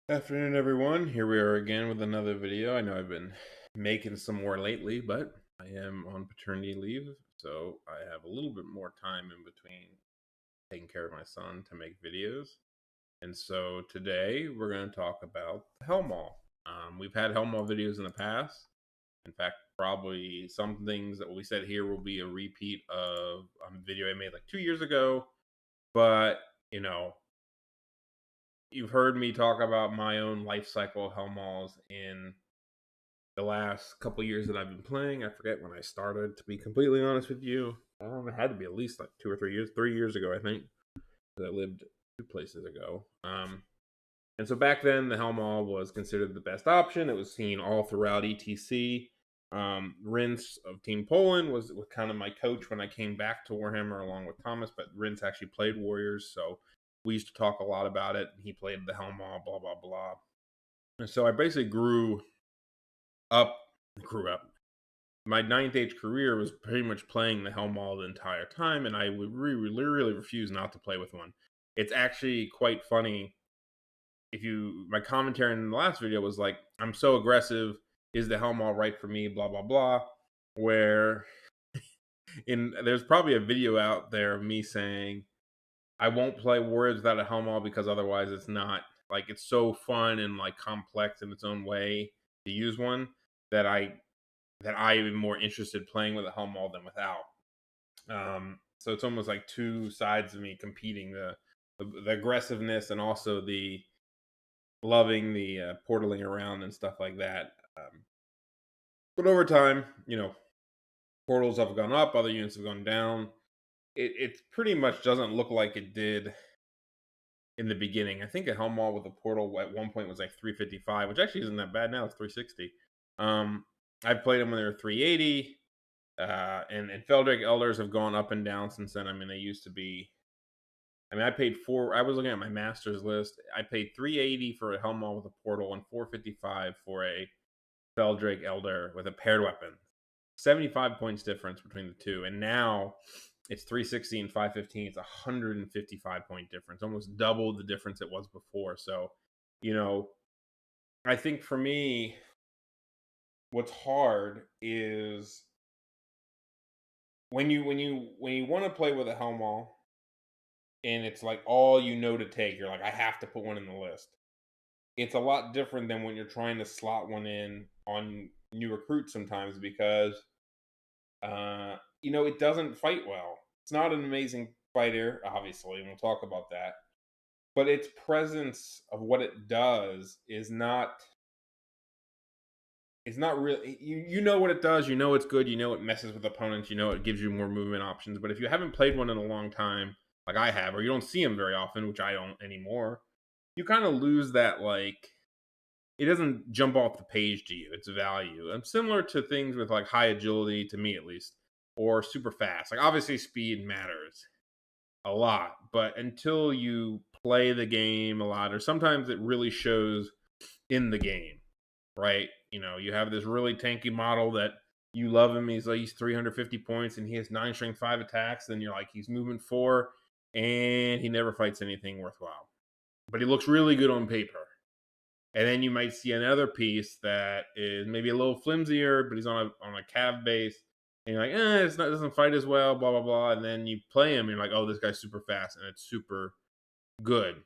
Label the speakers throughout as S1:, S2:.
S1: Afternoon, everyone. Here we are again with another video. I know I've been making some more lately, but I am on paternity leave, so I have a little bit more time in between taking care of my son to make videos. And so today we're going to talk about the Hellmaw. We've had Hellmaw videos in the past. In fact, probably some things that we said here will be a repeat of a video I made like 2 years ago. But, you know, you've heard me talk about my own life cycle of Hellmaws in the last couple years that I've been playing. I forget when I started, to be completely honest with you. It had to be at least like 2 or 3 years, 3 years ago, I think, because I lived two places ago. And so back then, the Hellmaw was considered the best option. It was seen all throughout ETC. Rince of Team Poland was kind of my coach when I came back to Warhammer along with Thomas, but Rince actually played Warriors, so we used to talk a lot about it. He played the Hellmaw, blah, blah, blah. And so I basically up, grew up. My ninth age career was pretty much playing the Hellmaw the entire time, and I would really refuse not to play with one. It's actually quite funny. My commentary in the last video was like, I'm so aggressive, is the Hellmaw right for me, blah, blah, blah. Where there's probably a video out there of me saying, I won't play Warriors without a Hellmaw because otherwise it's not, like, it's so fun and like complex in its own way to use one that I am more interested playing with a Hellmaw than without. So it's almost like two sides of me competing: the aggressiveness and also the loving the portaling around and stuff like that. But over time, portals have gone up, other units have gone down. It pretty much doesn't look like it did in the beginning. I think a Hellmaw with a portal at one point was like 355, which actually isn't that bad now. It's 360. I played them when they were 380. And Feldrake Elders have gone up and down since then. I mean, they used to be. I mean, I was looking at my masters list. I paid 380 for a Hellmaw with a portal and 455 for a Feldrake Elder with a paired weapon. 75 points difference between the two. And now it's 360 and 515. It's 155 point difference, almost double the difference it was before. So, I think for me, what's hard is when you want to play with a Hellmaw and it's like all you know to take, you're like, I have to put one in the list. It's a lot different than when you're trying to slot one in on new recruits sometimes because it doesn't fight well. It's not an amazing fighter, obviously, and we'll talk about that. But its presence of what it does is not. It's not really. You know what it does. You know it's good. You know it messes with opponents. You know it gives you more movement options. But if you haven't played one in a long time, like I have, or you don't see them very often, which I don't anymore, you kind of lose that, like, it doesn't jump off the page to you. Its value. And similar to things with like high agility, to me at least, or super fast. Like obviously speed matters a lot, but until you play the game a lot, or sometimes it really shows in the game, right? You have this really tanky model that you love him. He's 350 points and he has 9 strength 5 attacks. Then you're like, he's moving 4 and he never fights anything worthwhile. But he looks really good on paper. And then you might see another piece that is maybe a little flimsier, but he's on a cav base. And you're like, it doesn't fight as well, blah, blah, blah. And then you play him and you're like, oh, this guy's super fast and it's super good.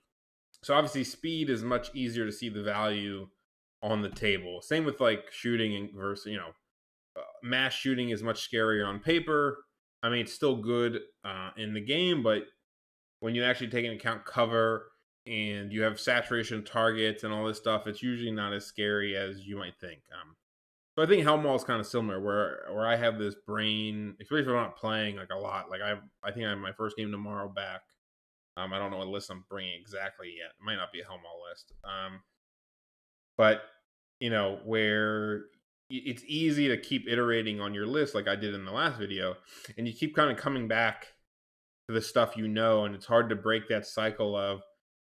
S1: So obviously speed is much easier to see the value on the table. Same with like shooting versus, mass shooting is much scarier on paper. I mean, it's still good in the game, but when you actually take into account cover and you have saturation targets and all this stuff, it's usually not as scary as you might think. So I think Hellmaw is kind of similar, where I have this brain, especially if I'm not playing like a lot. Like I think I have my first game tomorrow back. I don't know what list I'm bringing exactly yet. It might not be a Hellmaw list. But where it's easy to keep iterating on your list like I did in the last video, and you keep kind of coming back to the stuff and it's hard to break that cycle of,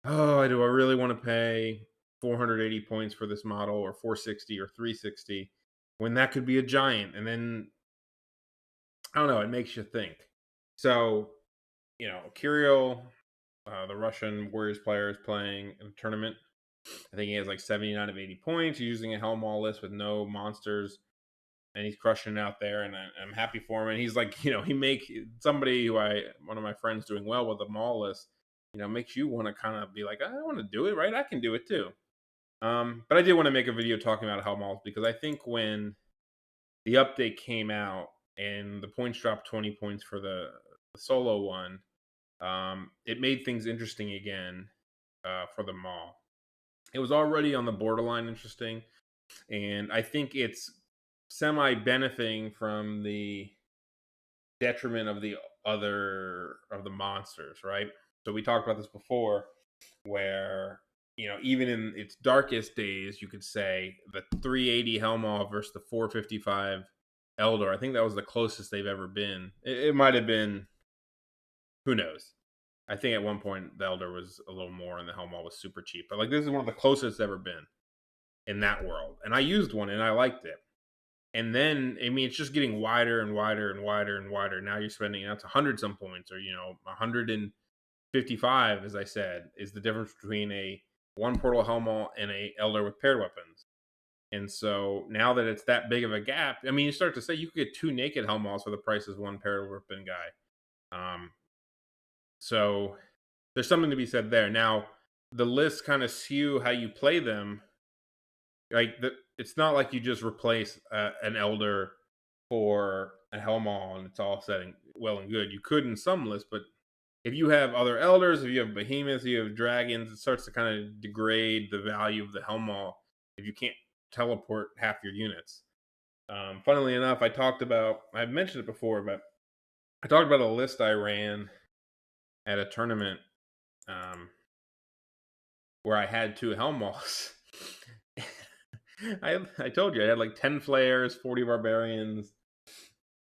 S1: oh, do I really want to pay 480 points for this model, or 460 or 360, when that could be a giant? And then, I don't know, it makes you think. So, Kirill, the Russian Warriors player, is playing in a tournament. I think he has like 79 of 80 points. He's using a Hellmaw list with no monsters, and he's crushing it out there. And I'm happy for him. And he's like, he make somebody who one of my friends doing well with the Maw list, makes you want to kind of be like, I want to do it, right? I can do it too. But I did want to make a video talking about Hellmaws because I think when the update came out and the points dropped 20 points for the solo one, it made things interesting again for the Maw. It was already on the borderline interesting, and I think it's semi benefiting from the detriment of the monsters, right? So we talked about this before, where even in its darkest days, you could say the 380 Hellmaw versus the 455 Eldar. I think that was the closest they've ever been. It might have been, who knows? I think at one point the Eldar was a little more and the Hellmaw was super cheap. But like, this is one of the closest it's ever been in that world. And I used one and I liked it. And then, I mean, it's just getting wider and wider and wider and wider. Now you're spending, it's 100 some points, or 155, as I said, is the difference between a one portal Hellmaw and a Eldar with paired weapons. And so now that it's that big of a gap, I mean, you start to say you could get 2 naked Hellmaws for the price of one paired weapon guy. So there's something to be said there. Now, the lists kind of skew how you play them. Like, it's not like you just replace an Elder for a Hellmaw and it's all setting well and good. You could in some lists, but if you have other Elders, if you have Behemoths, you have Dragons, it starts to kind of degrade the value of the Hellmaw if you can't teleport half your units. Funnily enough, I've mentioned it before, but I talked about a list I ran at a tournament where I had 2 Hellmaws. I told you I had like 10 flares, 40 barbarians.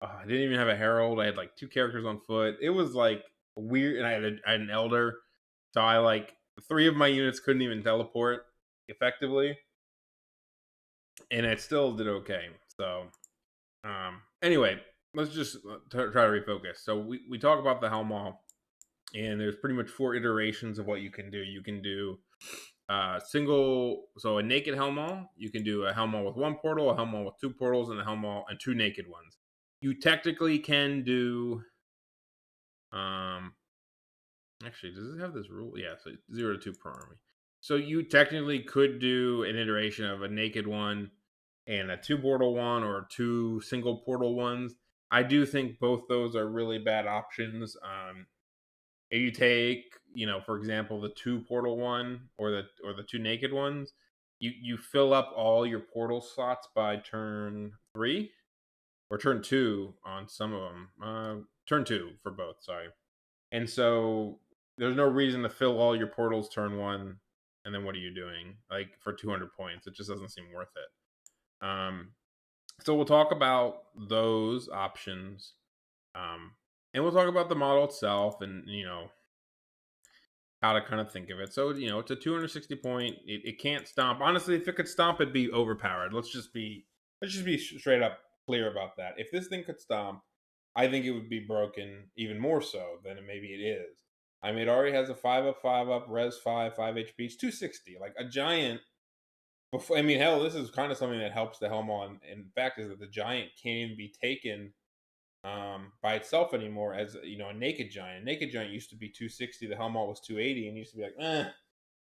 S1: I didn't even have a herald. I had like 2 characters on foot. It was like weird, and I had an elder, so I like 3 of my units couldn't even teleport effectively, and it still did okay. So anyway, let's just try to refocus. So we talk about the Hellmaw, and there's pretty much 4 iterations of what you can do. You can do so a naked Hellmaw. You can do a Hellmaw with 1 portal, a Hellmaw with 2 portals, and a Hellmaw and 2 naked ones. You technically can do actually, does it have this rule? Yeah, so 0 to 2 per army. So you technically could do an iteration of a naked one and a 2 portal one, or 2 single portal ones. I do think both those are really bad options. If you take, for example, the 2 portal one or the 2 naked ones, you fill up all your portal slots by turn 3 or turn 2 on some of them. Turn 2 for both, sorry. And so there's no reason to fill all your portals turn 1, and then what are you doing? Like, for 200 points, it just doesn't seem worth it. So we'll talk about those options, and we'll talk about the model itself, and how to kind of think of it. So it's a 260 point. It can't stomp. Honestly, if it could stomp, it'd be overpowered. Let's just be straight up clear about that. If this thing could stomp, I think it would be broken even more so than maybe it is. I mean, it already has a 5-up, 5-up, res 5, 5 HP. It's 260. Like a giant. Before, I mean, hell, this is kind of something that helps the Hellmaw. In fact, is that the giant can't even be taken by itself anymore as a naked giant. Naked giant used to be 260. The Hellmaw was 280, and used to be like, the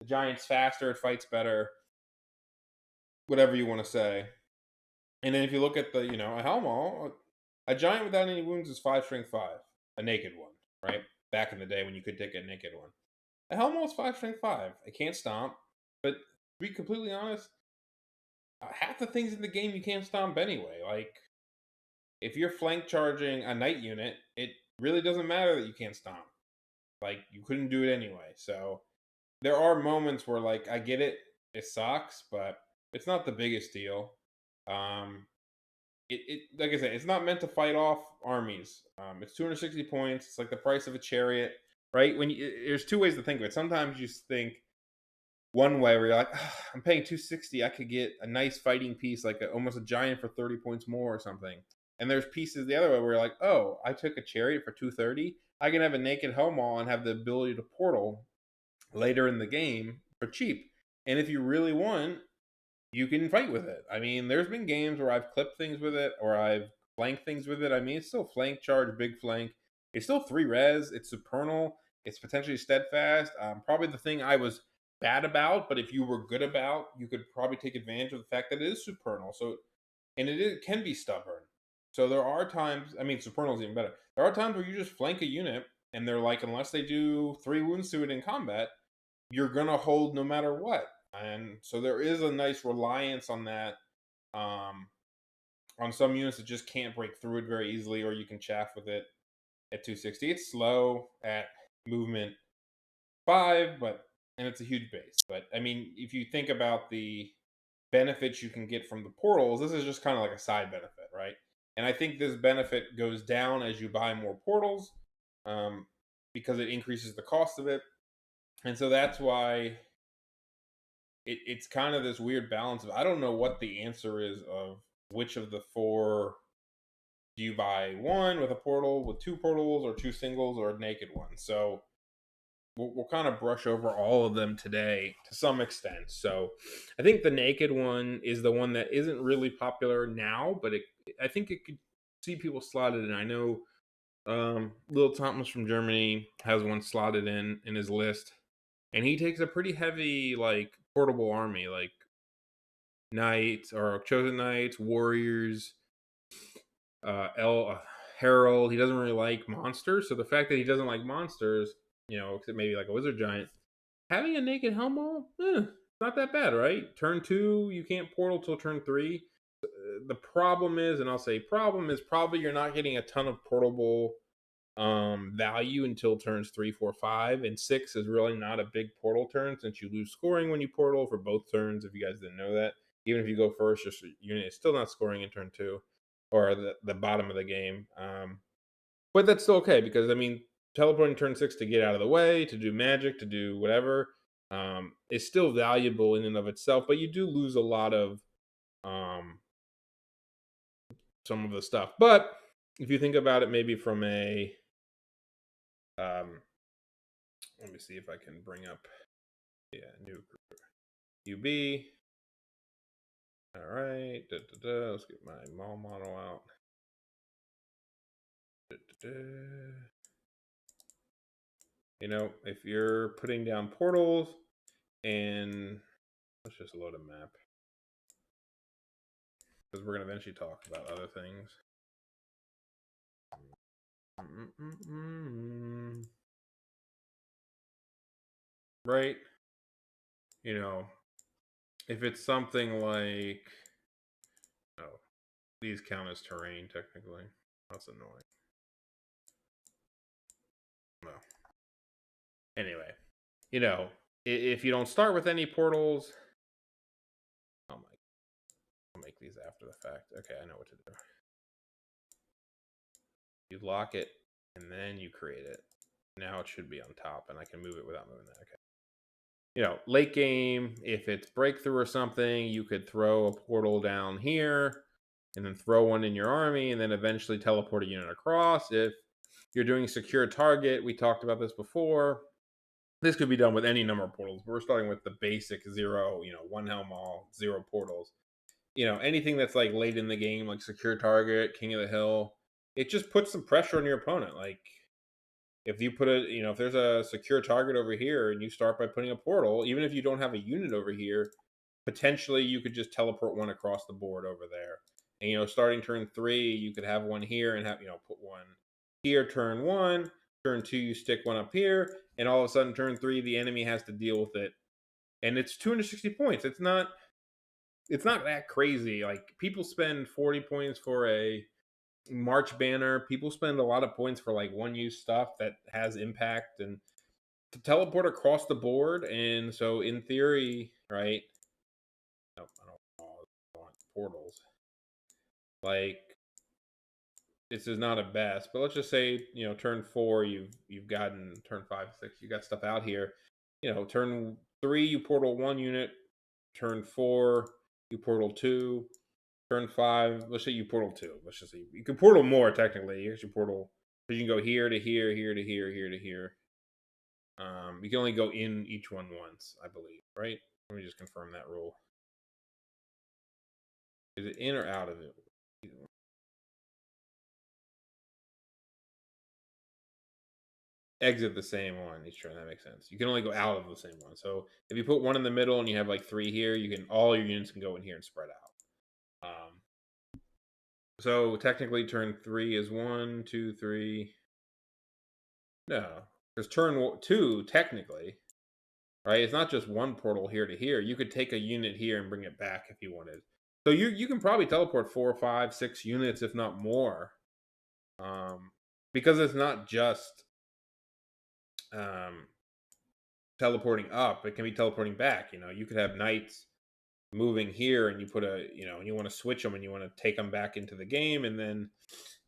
S1: giant's faster, it fights better, whatever you want to say. And then if you look at the a Hellmaw, a giant without any wounds is 5 strength 5, a naked one, right? Back in the day when you could take a naked one, a Hellmaw is 5 strength 5. It can't stomp, but to be completely honest, half the things in the game you can't stomp anyway. Like, if you're flank charging a knight unit, it really doesn't matter that you can't stomp. Like, you couldn't do it anyway. So there are moments where, like, I get it, it sucks, but it's not the biggest deal. It like I said, it's not meant to fight off armies. It's 260 points. It's like the price of a chariot, right? There's 2 ways to think of it. Sometimes you think one way where you're like, I'm paying 260, I could get a nice fighting piece, like almost a giant for 30 points more or something. And there's pieces the other way where you're like, oh, I took a chariot for 230. I can have a naked Hellmaw and have the ability to portal later in the game for cheap. And if you really want, you can fight with it. I mean, there's been games where I've clipped things with it or I've flanked things with it. I mean, it's still flank charge, big flank. It's still 3 res. It's supernal. It's potentially steadfast. Probably the thing I was bad about, but if you were good about, you could probably take advantage of the fact that it is supernal. So, and it can be stubborn. So there are times, I mean, supernal is even better. There are times where you just flank a unit and they're like, unless they do 3 wounds to it in combat, you're going to hold no matter what. And so there is a nice reliance on that. On some units that just can't break through it very easily, or you can chaff with it at 260. It's slow at movement 5, and it's a huge base. But I mean, if you think about the benefits you can get from the portals, this is just kind of like a side benefit, right? And I think this benefit goes down as you buy more portals, because it increases the cost of it. And so that's why it's kind of this weird balance of, I don't know what the answer is of which of the 4 do you buy, one with a portal, with 2 portals, or 2 singles, or a naked one. So we'll kind of brush over all of them today to some extent. So I think the naked one is the one that isn't really popular now, but I think it could see people slotted in. I know Lil Thomas from Germany has one slotted in his list, and he takes a pretty heavy like portable army, like knights or chosen knights, warriors, Herald. He doesn't really like monsters, so the fact that he doesn't like monsters, except maybe like a wizard giant, having a naked Helmo, not that bad, right? Turn 2, you can't portal till turn 3. The problem is, and I'll say problem is, probably you're not getting a ton of portable value until turns 3, 4, 5, and 6 is really not a big portal turn, since you lose scoring when you portal for both turns. If you guys didn't know that, even if you go first, your unit is still not scoring in turn 2 or the bottom of the game. But that's still okay, because I mean, teleporting turn 6 to get out of the way, to do magic, to do whatever, is still valuable in and of itself. But you do lose a lot of some of the stuff. But if you think about it, maybe from a let me see if I can bring up new UB. All right, let's get my Maw model out. If you're putting down portals, and let's just load a map, because we're going to eventually talk about other things. Right? If it's something like, oh, these count as terrain technically. That's annoying. Well, anyway, if you don't start with any portals, I'll make these after the fact. Okay, I know what to do. You lock it, and then you create it. Now it should be on top, and I can move it without moving that. Okay. Late game, if it's breakthrough or something, you could throw a portal down here, and then throw one in your army, and then eventually teleport a unit across. If you're doing secure target, we talked about this before. This could be done with any number of portals. We're starting with the basic 0, 1 helm all, 0 portals. Anything that's like late in the game, like secure target, king of the hill, it just puts some pressure on your opponent. Like, if you put if there's a secure target over here and you start by putting a portal, even if you don't have a unit over here, potentially you could just teleport one across the board over there. And, starting turn 3, you could have one here and have, put one here, turn 1, turn 2, you stick one up here, and all of a sudden, turn 3, the enemy has to deal with it. And it's 260 points. It's not that crazy. Like, people spend 40 points for a March banner. People spend a lot of points for like one-use stuff that has impact and to teleport across the board. And so, in theory, right? Nope, I don't want portals. Like, this is not a best, but let's just say, turn 4, you've gotten turn 5, 6, you got stuff out here. Turn 3, you portal 1 unit. Turn 4, you portal 2. Turn 5, let's say you portal 2. Let's just say you can portal more technically. Here's your portal. You can go here to here, here to here, here to here. You can only go in each one once, I believe, right? Let me just confirm that rule. Is it in or out of it? Exit the same one each turn. That makes sense. You can only go out of the same one. So if you put one in the middle and you have like 3 here, you can all your units can go in here and spread out. So technically, turn 3 is 1, 2, 3. No, because turn 2 technically, right? It's not just one portal here to here. You could take a unit here and bring it back if you wanted. So you can probably teleport 4, 5, 6 units, if not more, because it's not just teleporting up. It can be teleporting back. You could have knights moving here, and you put and you want to switch them, and you want to take them back into the game, and then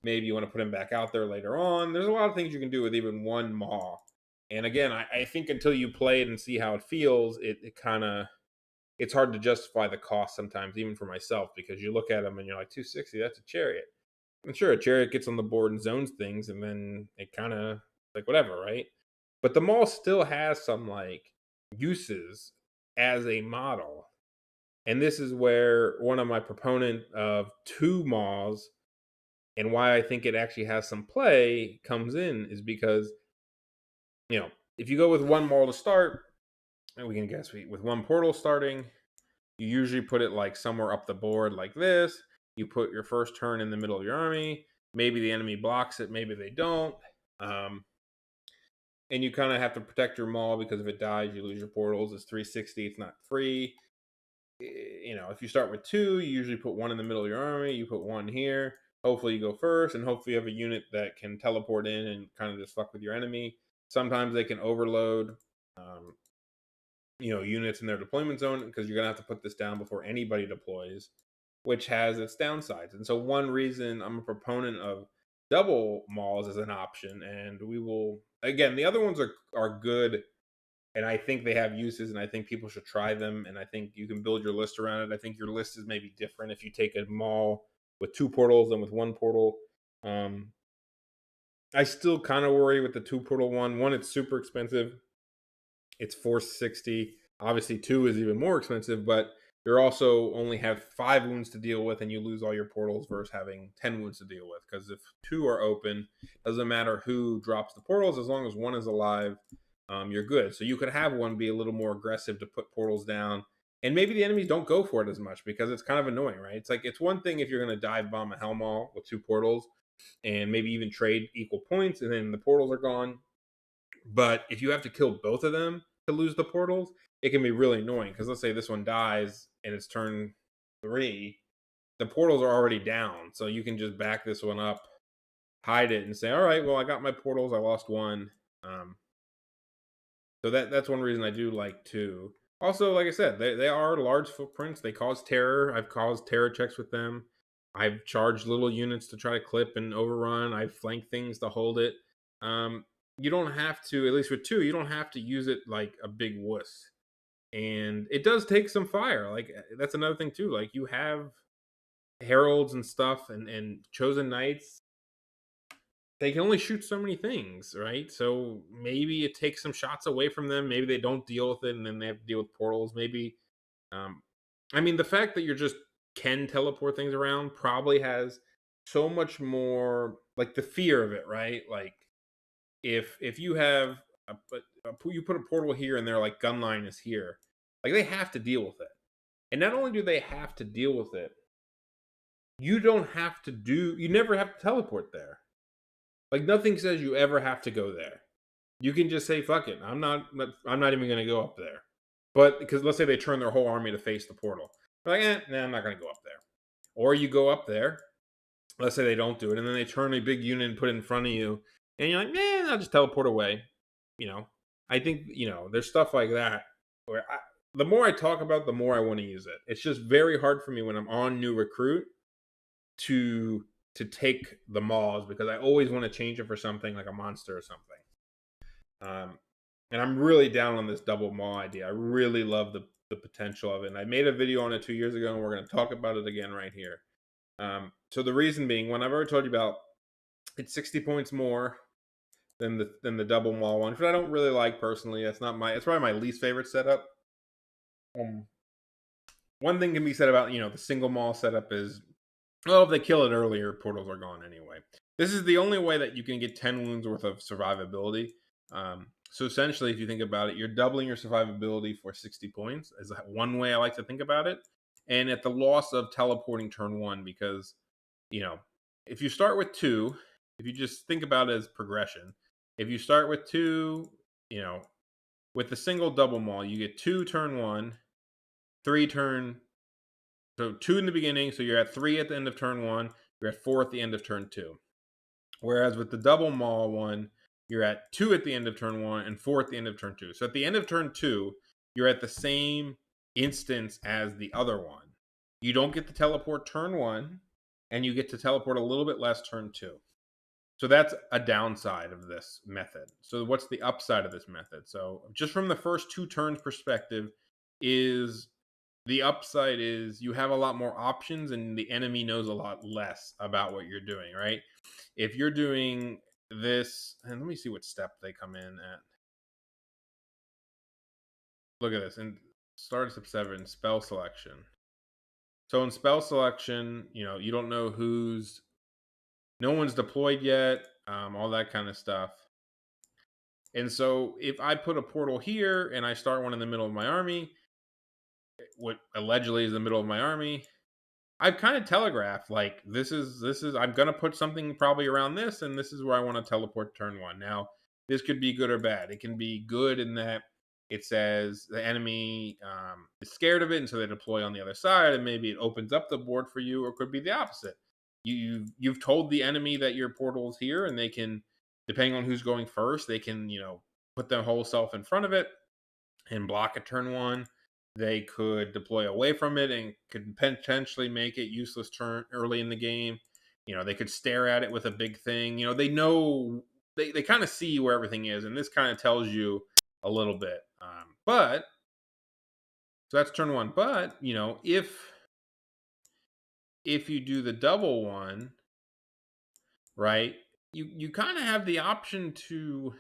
S1: maybe you want to put them back out there later on. There's a lot of things you can do with even one maw. And again, I think until you play it and see how it feels, it's hard to justify the cost sometimes, even for myself, because you look at them and you're like, 260, that's a chariot. And sure, a chariot gets on the board and zones things, and then it kind of like whatever, right? But the mall still has some like uses as a model. And this is where one of my proponent of 2 malls and why I think it actually has some play comes in is because, if you go with 1 mall to start, and we can guess with 1 portal starting, you usually put it like somewhere up the board like this. You put your first turn in the middle of your army. Maybe the enemy blocks it, maybe they don't. And you kind of have to protect your mall because if it dies, you lose your portals. It's 360, it's not free. If you start with 2, you usually put 1 in the middle of your army. You put 1 here. Hopefully you go first, and hopefully you have a unit that can teleport in and kind of just fuck with your enemy. Sometimes they can overload, units in their deployment zone because you're gonna have to put this down before anybody deploys, which has its downsides. And so one reason I'm a proponent of double malls as an option, and we will again, the other ones are good, and I think they have uses, and I think people should try them, and I think you can build your list around it. I think your list is maybe different if you take a mall with 2 portals than with 1 portal. I still kind of worry with the 2 portal one. One, it's super expensive. It's 460. Obviously, 2 is even more expensive, but you're also only have 5 wounds to deal with, and you lose all your portals versus having 10 wounds to deal with. Because if 2 are open, doesn't matter who drops the portals, as long as 1 is alive, you're good. So you could have 1 be a little more aggressive to put portals down, and maybe the enemies don't go for it as much because it's kind of annoying, right? It's one thing if you're going to dive bomb a Hellmaw with 2 portals, and maybe even trade equal points, and then the portals are gone. But if you have to kill both of them to lose the portals, it can be really annoying. Because let's say this one dies and it's turn 3, the portals are already down, so you can just back this one up, hide it, and say, "All right, well, I got my portals. I lost 1." So that's one reason I do like 2. Also, like I said, they are large footprints. They cause terror. I've caused terror checks with them. I've charged little units to try to clip and overrun. I've flanked things to hold it. You don't have to, at least with 2, you don't have to use it like a big wuss. And it does take some fire. Like that's another thing too. Like you have heralds and stuff, and chosen knights. They can only shoot so many things, right? So maybe it takes some shots away from them. Maybe they don't deal with it, and then they have to deal with portals. Maybe, I mean, the fact that you're just can teleport things around probably has so much more, like the fear of it, right? Like if you have you put a portal here, and they're like gun line is here, like they have to deal with it. And not only do they have to deal with it, you never have to teleport there. Like nothing says you ever have to go there. You can just say fuck it. I'm not even going to go up there. But because let's say they turn their whole army to face the portal. They're like, nah, I'm not going to go up there. Or you go up there. Let's say they don't do it, and then they turn a big unit and put it in front of you, and you're like, I'll just teleport away. I think there's stuff like that where the more I talk about, the more I want to use it. It's just very hard for me when I'm on new recruit to take the malls because I always want to change it for something like a monster or something. And I'm really down on this double maw idea. I really love the potential of it. And I made a video on it 2 years ago, and we're going to talk about it again right here. So the reason being, one I've already told you about, it's 60 points more than the double maw one, which I don't really like personally. It's probably my least favorite setup. One thing can be said about, the single maw setup is, well, if they kill it earlier, portals are gone anyway. This is the only way that you can get 10 wounds worth of survivability. So essentially, if you think about it, you're doubling your survivability for 60 points. Is one way I like to think about it. And at the loss of teleporting turn one, because, you know, if you start with two, if you just think about it as progression, if you start with two, with the single double maul, you get two turn one, three turn, so two in the beginning, so you're at three at the end of turn one, you're at four at the end of turn two. Whereas with the double maul one, you're at two at the end of turn one and four at the end of turn two. So at the end of turn two, you're at the same instance as the other one. You don't get to teleport turn one, and you get to teleport a little bit less turn two. So that's a downside of this method. So what's the upside of this method? So just from the first two turns perspective, is the upside is you have a lot more options and the enemy knows a lot less about what you're doing, right? If you're doing this, and let me see what step they come in at. Look at this. And start step 7, spell selection. So in spell selection, you don't know no one's deployed yet, all that kind of stuff. And so if I put a portal here and I start one in the middle of my army, what allegedly is the middle of my army, I've kind of telegraphed, like, this is I'm gonna put something probably around this, and this is where I want to teleport turn one. Now, this could be good or bad. It can be good in that it says the enemy is scared of it, and so they deploy on the other side, and maybe it opens up the board for you, or it could be the opposite. You've told the enemy that your portal is here, and they can, depending on who's going first, they can put their whole self in front of it and block a turn one. They could deploy away from it and could potentially make it useless turn early in the game. They could stare at it with a big thing. They know, they kind of see where everything is, and this kind of tells you a little bit. But so that's turn one. But if you do the double one, right, you kind of have the option to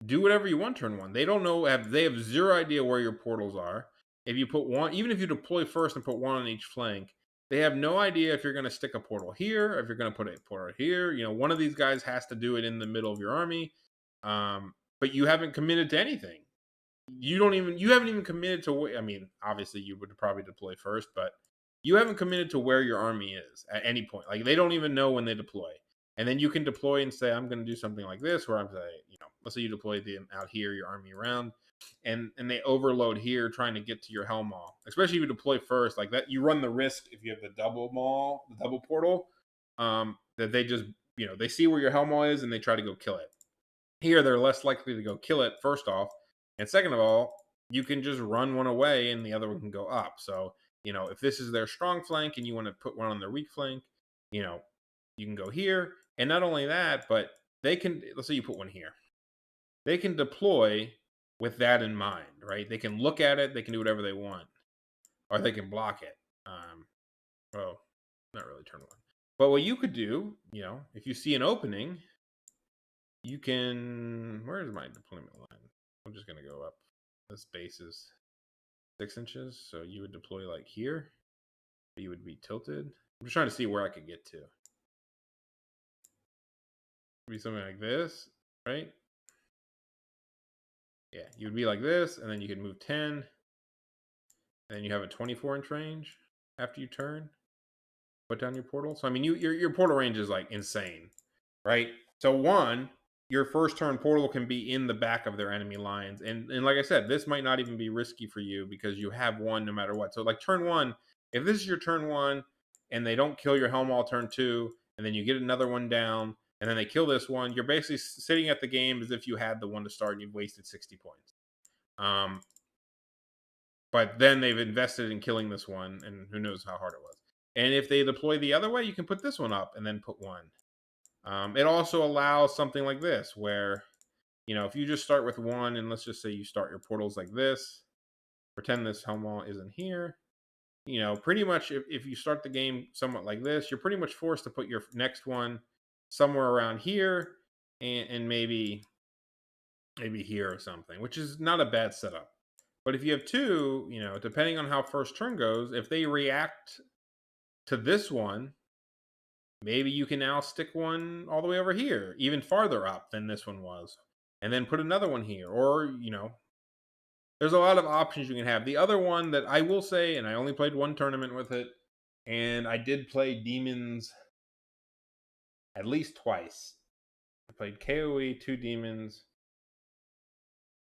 S1: do whatever you want turn one. They don't know, they have zero idea where your portals are. If you put one, even if you deploy first and put one on each flank, they have no idea if you're going to stick a portal here, or if you're going to put a portal here. One of these guys has to do it in the middle of your army. But you haven't committed to anything. You haven't even committed to, I mean, obviously you would probably deploy first, but you haven't committed to where your army is at any point. Like, they don't even know when they deploy. And then you can deploy and say, I'm going to do something like this, where I'm saying, let's say you deploy them out here, your army around, and they overload here trying to get to your hell maw. Especially if you deploy first, like that, you run the risk, if you have the double maw, the double portal, that they just, they see where your hell maw is and they try to go kill it. Here, they're less likely to go kill it, first off. And second of all, you can just run one away and the other one can go up. So, if this is their strong flank and you want to put one on their weak flank, you can go here. And not only that, but they can, let's say you put one here. They can deploy with that in mind, right? They can look at it, they can do whatever they want, or they can block it. Well, not really turn one. But what you could do, if you see an opening, you can, where's my deployment line? I'm just going to go up. This base is 6 inches, so you would deploy like here. You would be tilted. I'm just trying to see where I could get to. Be something like this, right? Yeah, you would be like this, and then you could move 10, and then you have a 24-inch range after you turn. Put down your portal. So I mean, your portal range is like insane, right? So one, your first turn portal can be in the back of their enemy lines, and like I said, this might not even be risky for you because you have one no matter what. So like turn one, if this is your turn one, and they don't kill your helm all turn two, and then you get another one down, and then they kill this one, you're basically sitting at the game as if you had the one to start and you've wasted 60 points. But then they've invested in killing this one, and who knows how hard it was. And if they deploy the other way, you can put this one up and then put one. It also allows something like this, where, if you just start with one, and let's just say you start your portals like this, pretend this helm wall isn't here. Pretty much if you start the game somewhat like this, you're pretty much forced to put your next one somewhere around here, and maybe here or something, which is not a bad setup. But if you have two, depending on how first turn goes, if they react to this one, maybe you can now stick one all the way over here, even farther up than this one was, and then put another one here. Or, there's a lot of options you can have. The other one that I will say, and I only played one tournament with it, and I did play demons at least twice. I played KOE, two demons,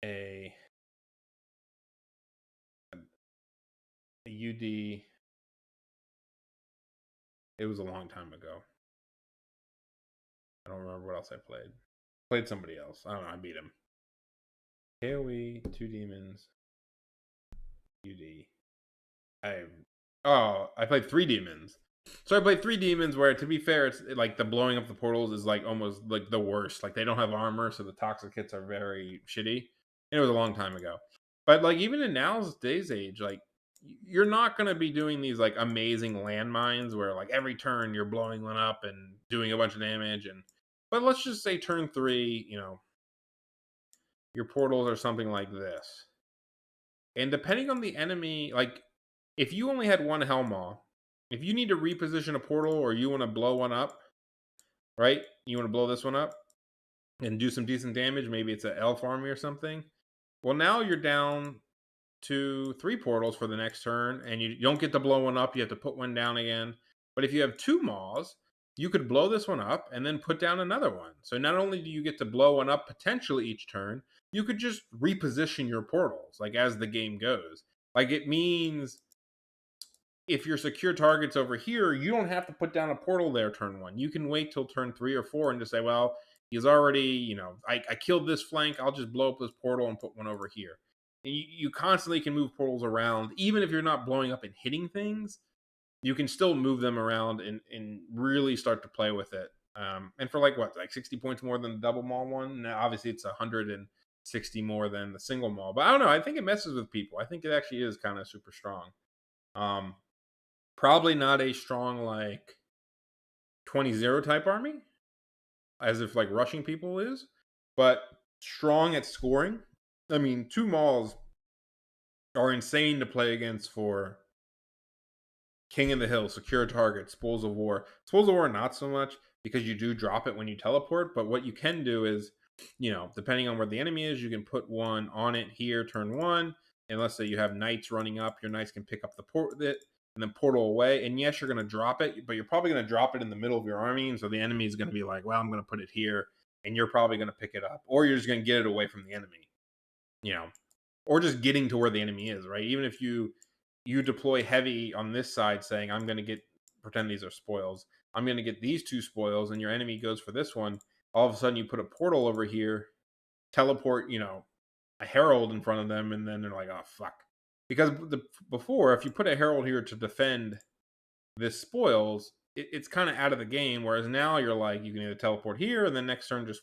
S1: a UD. It was a long time ago. I don't remember what else I played. Played somebody else. I don't know. I beat him. KOE, two demons, UD. I played three demons. So I played three demons where, to be fair, it's like the blowing up the portals is like almost like the worst. Like they don't have armor, so the toxic hits are very shitty. And it was a long time ago. But like even in now's day's age, like you're not gonna be doing these like amazing landmines where like every turn you're blowing one up and doing a bunch of damage. But let's just say turn 3, your portals are something like this. And depending on the enemy, like if you only had one Hellmaw, if you need to reposition a portal or you want to blow one up, right? You want to blow this one up and do some decent damage. Maybe it's an elf army or something. Well, now you're down to 3 portals for the next turn, and you don't get to blow one up. You have to put one down again. But if you have 2 maws, you could blow this one up and then put down another one. So not only do you get to blow one up potentially each turn, you could just reposition your portals like as the game goes. Like it means if your secure target's over here, you don't have to put down a portal there turn 1. You can wait till turn 3 or 4 and just say, well, he's already, I killed this flank. I'll just blow up this portal and put one over here. And you constantly can move portals around. Even if you're not blowing up and hitting things, you can still move them around and really start to play with it. And for like 60 points more than the double maw one? Now, obviously, it's 160 more than the single maw. But I don't know. I think it messes with people. I think it actually is kind of super strong. Probably not a strong like 20-0 type army, as if like rushing people is, but strong at scoring. I mean, 2 maws are insane to play against for King of the Hill, secure target, Spoils of War. Spoils of War, not so much because you do drop it when you teleport, but what you can do is, depending on where the enemy is, you can put one on it here, turn 1, and let's say you have knights running up, your knights can pick up the port and then portal away. And yes, you're going to drop it, but you're probably going to drop it in the middle of your army. And so the enemy is going to be like, well, I'm going to put it here. And you're probably going to pick it up. Or you're just going to get it away from the enemy, or just getting to where the enemy is, right? Even if you deploy heavy on this side saying, I'm going to pretend these are spoils. I'm going to get these 2 spoils. And your enemy goes for this one. All of a sudden you put a portal over here, teleport, a herald in front of them. And then they're like, oh, fuck. Because before, if you put a herald here to defend this spoils, it's kind of out of the game. Whereas now you're like, you can either teleport here and then next turn just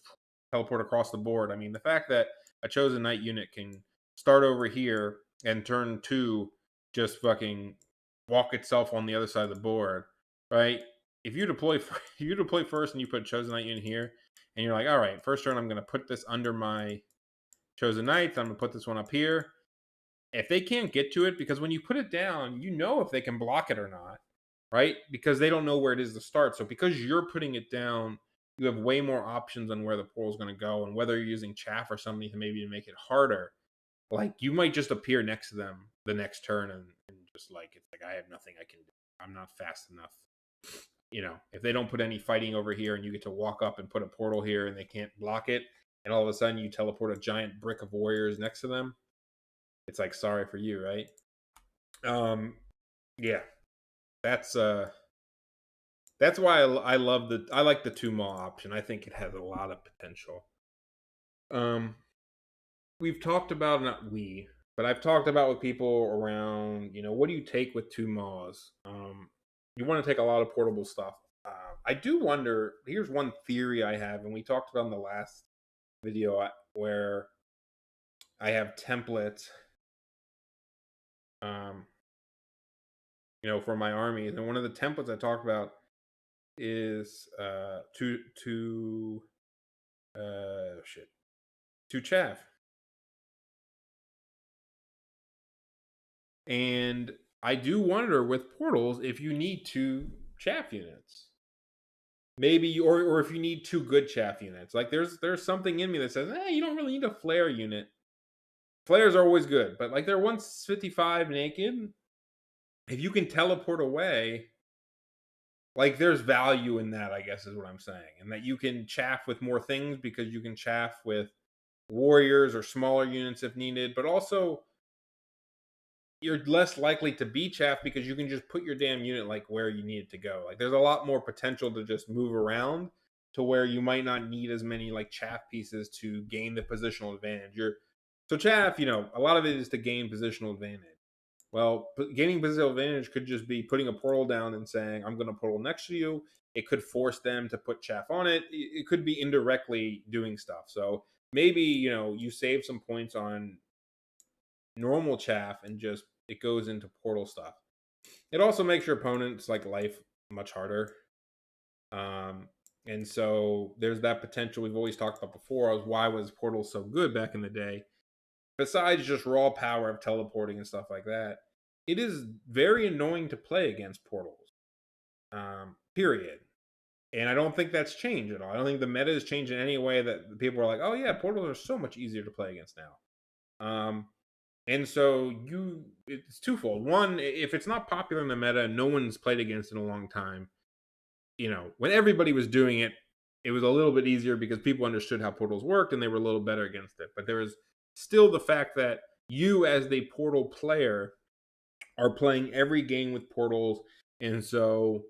S1: teleport across the board. I mean, the fact that a chosen knight unit can start over here and turn 2 just fucking walk itself on the other side of the board, right? If you deploy first and you put chosen knight unit here, and you're like, all right, first turn I'm going to put this under my chosen knights. I'm going to put this one up here. If they can't get to it, because when you put it down, if they can block it or not, right? Because they don't know where it is to start. So because you're putting it down, you have way more options on where the portal is going to go, and whether you're using chaff or something to maybe make it harder. Like you might just appear next to them the next turn and just like it's like I have nothing I can do. I'm not fast enough. If they don't put any fighting over here and you get to walk up and put a portal here and they can't block it, and all of a sudden you teleport a giant brick of warriors next to them, it's like sorry for you, right? Yeah. That's why I like the 2 maw option. I think it has a lot of potential. We've talked about, not we, but I've talked about with people around, what do you take with 2 maws? You want to take a lot of portable stuff. I do wonder, here's one theory I have, and we talked about in the last video where I have templates, for my armies. And one of the templates I talked about is to chaff. And I do wonder with portals if you need 2 chaff units. Maybe, or if you need 2 good chaff units. Like there's something in me that says, you don't really need a flare unit. Flares are always good, but like they're 155 naked. If you can teleport away, like there's value in that, I guess is what I'm saying. And that you can chaff with more things because you can chaff with warriors or smaller units if needed, but also you're less likely to be chaff because you can just put your damn unit like where you need it to go. Like there's a lot more potential to just move around to where you might not need as many like chaff pieces to gain the positional advantage. So chaff, a lot of it is to gain positional advantage. Well, gaining positional advantage could just be putting a portal down and saying, I'm going to portal next to you. It could force them to put chaff on it. It could be indirectly doing stuff. So maybe, you save some points on normal chaff and just it goes into portal stuff. It also makes your opponent's like life much harder. And so there's that potential we've always talked about before. Why was portal so good back in the day? Besides just raw power of teleporting and stuff like that, it is very annoying to play against portals. Period. And I don't think that's changed at all. I don't think the meta has changed in any way that people are like, oh yeah, portals are so much easier to play against now. And so it's twofold. One, if it's not popular in the meta, no one's played against it in a long time. When everybody was doing it, it was a little bit easier because people understood how portals worked and they were a little better against it. But there is still the fact that you, as the portal player, are playing every game with portals, and so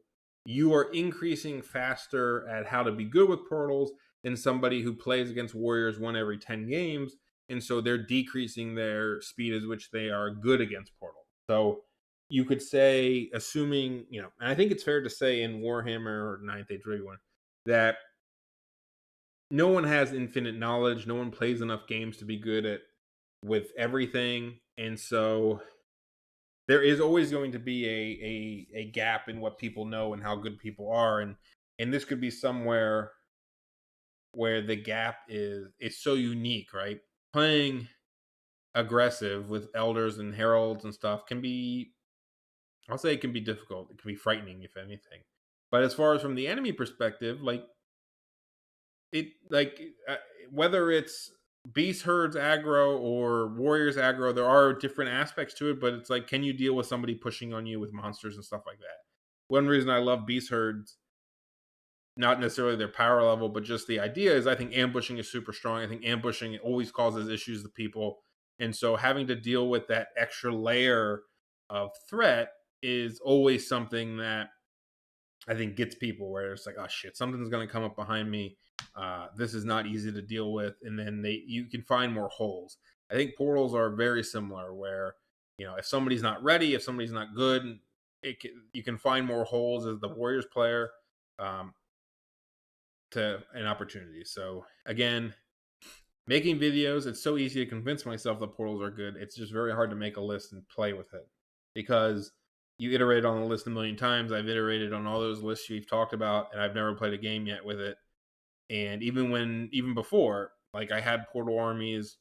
S1: you are increasing faster at how to be good with portals than somebody who plays against warriors 1 every 10 games, and so they're decreasing their speed at which they are good against portals. So you could say, assuming, and I think it's fair to say in Warhammer or 9th Age Regular that no one has infinite knowledge, no one plays enough games to be good at with everything, and so there is always going to be a gap in what people know and how good people are, and this could be somewhere where the gap is so unique, right? Playing aggressive with elders and heralds and stuff can be, I'll say, it can be difficult. It can be frightening, if anything. But as far as from the enemy perspective, like it, like whether it's beast herds aggro or warriors aggro, there are different aspects to it, but it's like, can you deal with somebody pushing on you with monsters and stuff like that? One reason I love beast herds, not necessarily their power level, but just the idea is I think ambushing is super strong. I think ambushing always causes issues to people. And so having to deal with that extra layer of threat is always something that I think gets people where it's like, oh shit, something's going to come up behind me. This is not easy to deal with, and then you can find more holes. I think portals are very similar, where if somebody's not ready, if somebody's not good, you can find more holes as the Warriors player to an opportunity. So again, making videos, it's so easy to convince myself that portals are good. It's just very hard to make a list and play with it because you iterate on the list a million times. I've iterated on all those lists you've talked about, and I've never played a game yet with it. And even before, like I had portal armies.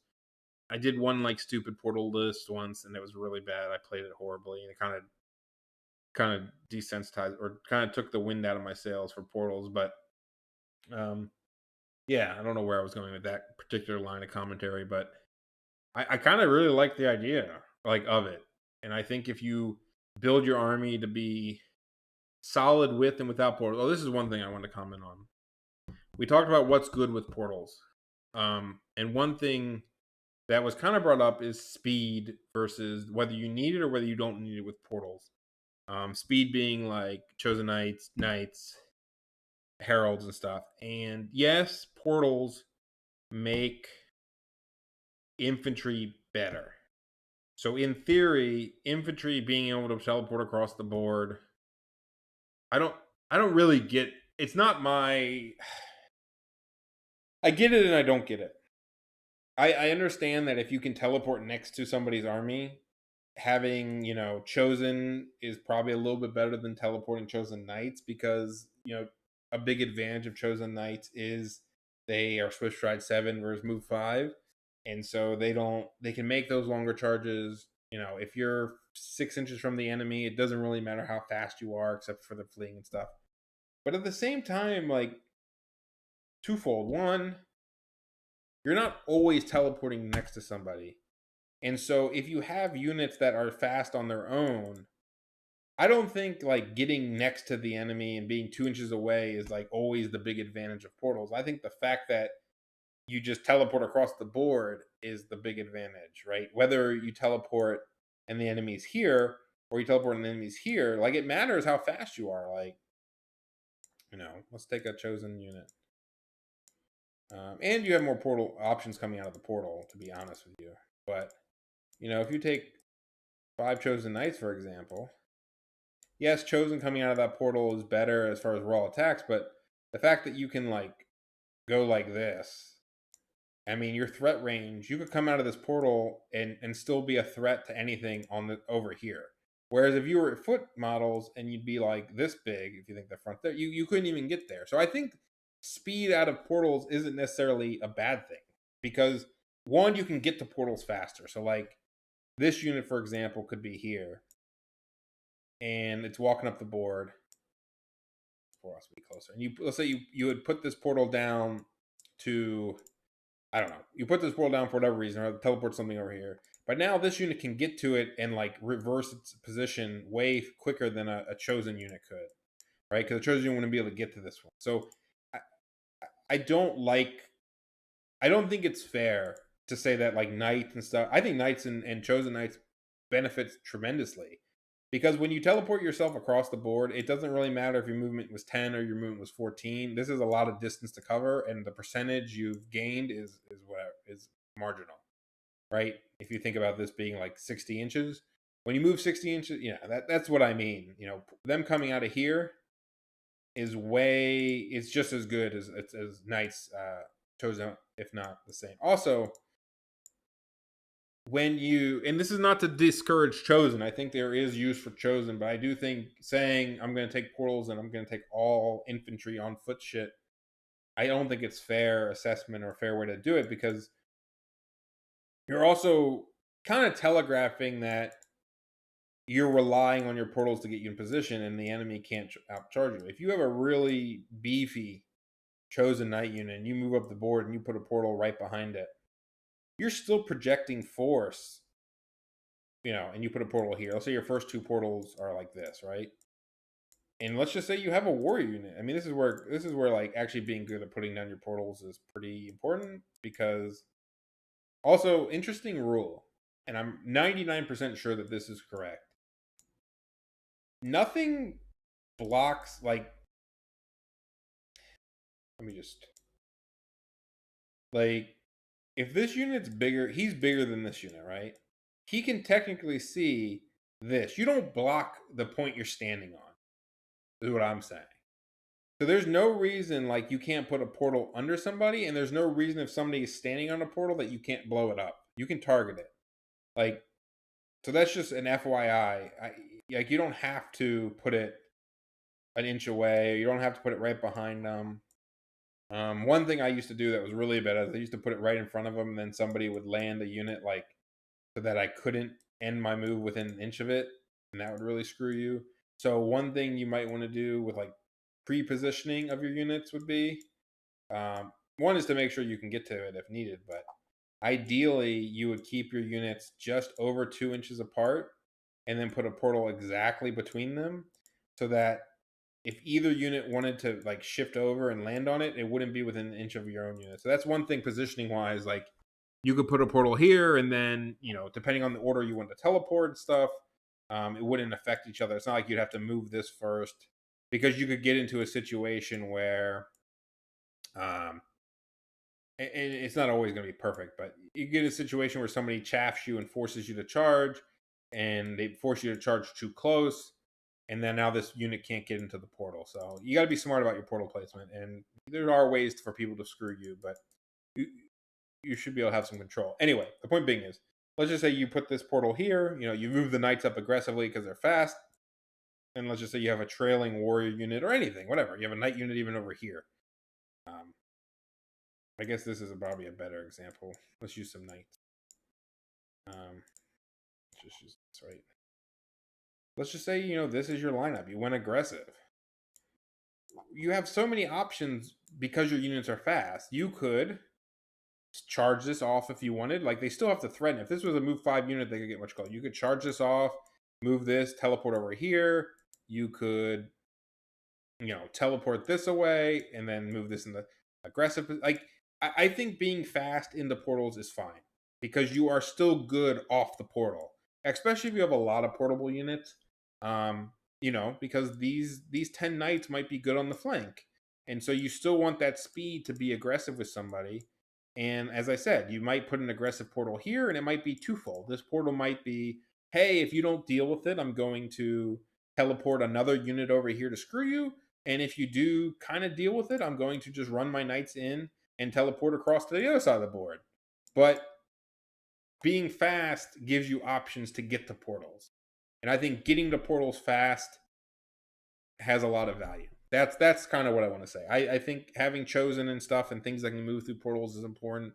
S1: I did one like stupid portal list once, and it was really bad. I played it horribly, and it kind of desensitized or kind of took the wind out of my sails for portals. But yeah, I don't know where I was going with that particular line of commentary, but I kind of really like the idea like of it. And I think if you build your army to be solid with and without portals. Oh, this is one thing I want to comment on. We talked about what's good with portals. And one thing that was kind of brought up is speed versus whether you need it or whether you don't need it with portals. Speed being like chosen knights, heralds, and stuff. And yes, portals make infantry better. So in theory, infantry being able to teleport across the board, I don't really get. It's not my. I get it and I don't get it. I understand that if you can teleport next to somebody's army, having chosen is probably a little bit better than teleporting chosen knights because a big advantage of chosen knights is they are swift stride 7 versus move 5, and so they can make those longer charges You know, if you're 6 inches from the enemy, it doesn't really matter how fast you are, except for the fleeing and stuff. But at the same time, like, twofold. One, you're not always teleporting next to somebody. And so if you have units that are fast on their own, I don't think like getting next to the enemy and being 2 inches away is like always the big advantage of portals. I think the fact that you just teleport across the board is the big advantage, right? Whether you teleport and the enemy's here or you teleport and the enemy's here, like it matters how fast you are. Like, you know, let's take a chosen unit. And you have more portal options coming out of the portal, to be honest with you. But, you know, if you take 5 chosen knights, for example, yes, chosen coming out of that portal is better as far as raw attacks, but the fact that you can like go like this, I mean, your threat range, you could come out of this portal and still be a threat to anything on the over here. Whereas if you were at foot models and you'd be like this big, if you think the front there, you couldn't even get there. So I think speed out of portals isn't necessarily a bad thing because one, you can get to portals faster. So like this unit, for example, could be here and it's walking up the board for us to be closer. And you let's say you would put this portal down to, I don't know, you put this portal down for whatever reason or teleport something over here. But now this unit can get to it and like reverse its position way quicker than a chosen unit could, right? Because a chosen unit wouldn't be able to get to this one. So I, I don't like, I don't think it's fair to say that like knights and stuff. I think knights and chosen knights benefits tremendously because when you teleport yourself across the board, it doesn't really matter if your movement was 10 or your movement was 14. This is a lot of distance to cover, and the percentage you've gained is whatever is marginal, right? If you think about this being like 60 inches, when you move 60 inches, yeah, that's what I mean. You know, them coming out of here is way, it's just as good as knights chosen, if not the same. Also, when you, and this is not to discourage chosen, I think there is use for chosen, but I do think saying I'm going to take portals and I'm going to take all infantry on foot shit, I don't think it's fair assessment or fair way to do it because you're also kind of telegraphing that you're relying on your portals to get you in position and the enemy can't outcharge you. If you have a really beefy chosen knight unit and you move up the board and you put a portal right behind it, you're still projecting force, you know, and you put a portal here. Let's say your first 2 portals are like this, right? And let's just say you have a warrior unit. I mean, this is where like actually being good at putting down your portals is pretty important because also interesting rule, and I'm 99% sure that this is correct. Nothing blocks like, let me just, like, if this unit's bigger, he's bigger than this unit, right? He can technically see this. You don't block the point you're standing on, is what I'm saying. So there's no reason like you can't put a portal under somebody, and there's no reason if somebody is standing on a portal that you can't blow it up. You can target it. Like, so that's just an FYI. Like you don't have to put it an inch away. You don't have to put it right behind them. One thing I used to do that was really bad is I used to put it right in front of them, and then somebody would land a unit like so that I couldn't end my move within an inch of it, and that would really screw you. So one thing you might want to do with like pre-positioning of your units would be one is to make sure you can get to it if needed, but ideally you would keep your units just over 2 inches apart and then put a portal exactly between them so that if either unit wanted to like shift over and land on it, it wouldn't be within an inch of your own unit. So that's one thing positioning wise, like you could put a portal here and then, you know, depending on the order you want to teleport and stuff, it wouldn't affect each other. It's not like you'd have to move this first because you could get into a situation where and it's not always going to be perfect, but you get a situation where somebody chaffs you and forces you to charge and they force you to charge too close, and then now this unit can't get into the portal. So you got to be smart about your portal placement, and there are ways for people to screw you, but you should be able to have some control. Anyway, the point being is, let's just say you put this portal here, you know, you move the knights up aggressively because they're fast, and let's just say you have a trailing warrior unit or anything, whatever. You have a knight unit even over here. I guess this is probably a better example. Let's use some knights. just use this, right? Let's just say, you know, this is your lineup. You went aggressive. You have so many options because your units are fast. You could charge this off if you wanted. Like, they still have to threaten. If this was a move 5 unit, they could get much gold. You could charge this off, move this, teleport over here. You could, you know, teleport this away and then move this in the aggressive. Like, I think being fast into portals is fine because you are still good off the portal, especially if you have a lot of portable units. You know, because these 10 knights might be good on the flank, and so you still want that speed to be aggressive with somebody. And as I said, you might put an aggressive portal here, and it might be twofold. This portal might be, hey, if you don't deal with it, I'm going to teleport another unit over here to screw you. And if you do kind of deal with it, I'm going to just run my knights in and teleport across to the other side of the board. But being fast gives you options to get to portals. And I think getting to portals fast has a lot of value. That's kind of what I want to say. I think having chosen and stuff and things that can move through portals is important.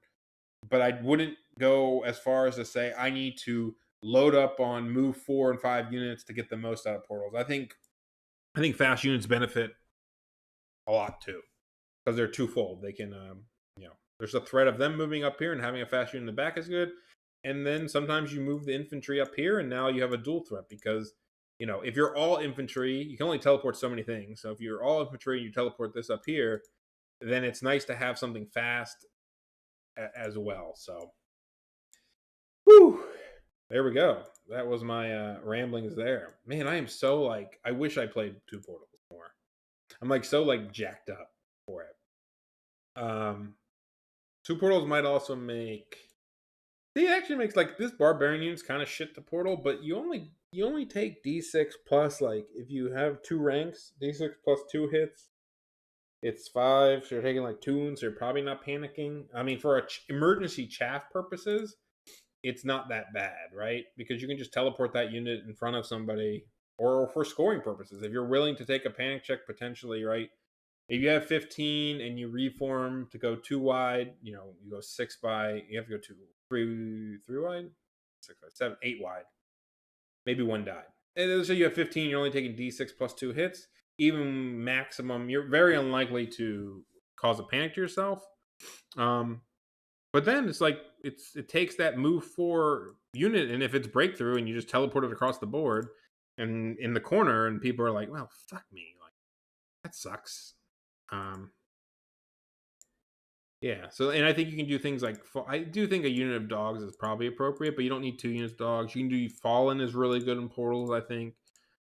S1: But I wouldn't go as far as to say I need to load up on move 4 and 5 units to get the most out of portals. I think fast units benefit a lot too because they're twofold. They can, you know, there's a threat of them moving up here and having a fast unit in the back is good. And then sometimes you move the infantry up here and now you have a dual threat because, you know, if you're all infantry, you can only teleport so many things. So if you're all infantry and you teleport this up here, then it's nice to have something fast as well. So, whew, there we go. That was my ramblings there. Man, I am so like, I wish I played 2 portals more. I'm like so like jacked up for it. 2 portals might also make. It actually makes like this barbarian unit's kind of shit to portal, but you only take D6 plus, like if you have 2 ranks, D6 plus 2 hits, it's 5. So you're taking like 2 wounds, so you're probably not panicking. I mean, for emergency chaff purposes, it's not that bad, right? Because you can just teleport that unit in front of somebody, or for scoring purposes, if you're willing to take a panic check potentially, right? If you have 15 and you reform to go 2 wide, you know, you go 6 by, you have to go 3 wide, 6 by 7, 8 wide, maybe 1 died. And so you have 15, you're only taking D6 plus 2 hits. Even maximum, you're very unlikely to cause a panic to yourself. But then it's like it takes that move 4 unit, and if it's breakthrough and you just teleport it across the board and in the corner, and people are like, well, fuck me, like that sucks. Yeah. So, and I think you can do things like I do think a unit of dogs is probably appropriate, but you don't need 2 units of dogs. You can do Fallen is really good in portals, I think.